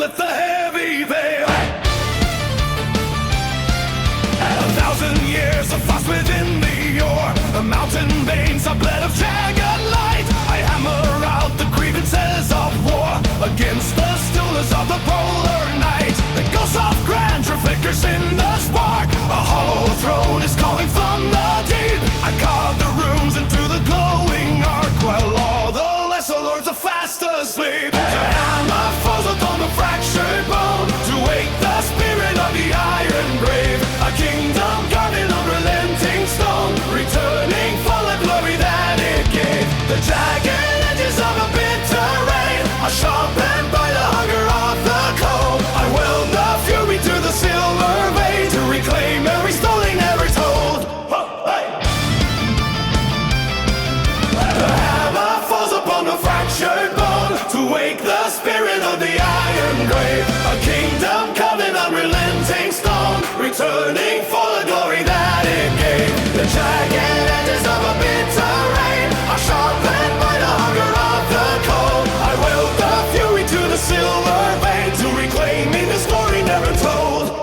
lift the heavy veil. 1,000 years of frost within the ore. The mountain veins are bled of jagged light. I hammer out the grievances of war against the stillness of the polar night. The ghost of grandeur flickers in the spark. A hollow throne is calling from the deep. I carve the runes into the glowing arc, while all the lesser lords are fast asleep. The hammer falls upon the fractured bone to wake the spirit of the iron grave. A kingdom carved in unrelenting stone, returning for the glory that it gave. The jagged edges of a bitter rain are sharpened by the hunger of the cold. I will the fury to the silver vein to reclaim every story never told. The hammer falls upon the fractured bone to wake the spirit of the iron grave. A kingdom carved in unrelenting stone, returning for the glory that it gave. The jagged edges of a bitter rain are sharpened by the hunger of the cold. I will the fury to the silver vein to reclaiming the story never told.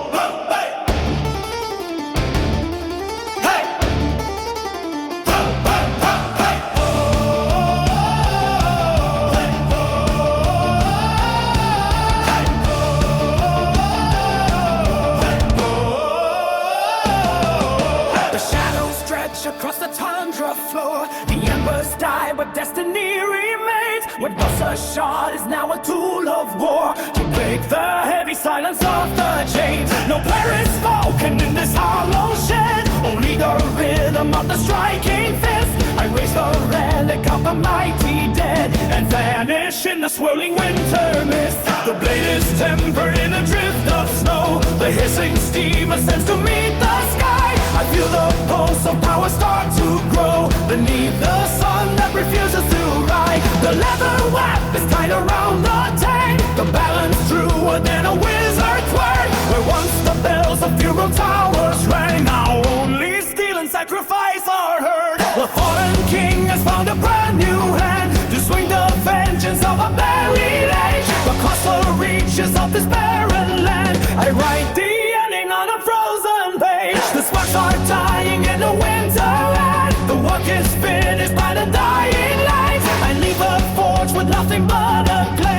Across the tundra floor, the embers die, but destiny remains. What was a shot is now a tool of war to break the heavy silence of the chains. No prayer is spoken in this hollow shed, only the rhythm of the striking fist. I raise the relic of the mighty dead and vanish in the swirling winter mist. The blade is tempered in a drift of snow. The hissing steam ascends to meet the sky. I feel the pulse of power start to grow beneath the sun that refuses to rise. The leather wrap is tied around the tank, the balance truer than a wizard's word. Where once the bells of funeral towers rang, now only steel and sacrifice are heard. The fallen king has found a brand new hand to swing the vengeance of a buried age. Across the reaches of this barren land, I write the ending on a frozen page. The sparks are dying in the winter end. The work is finished by the dying light. I leave the forge with nothing but a glare.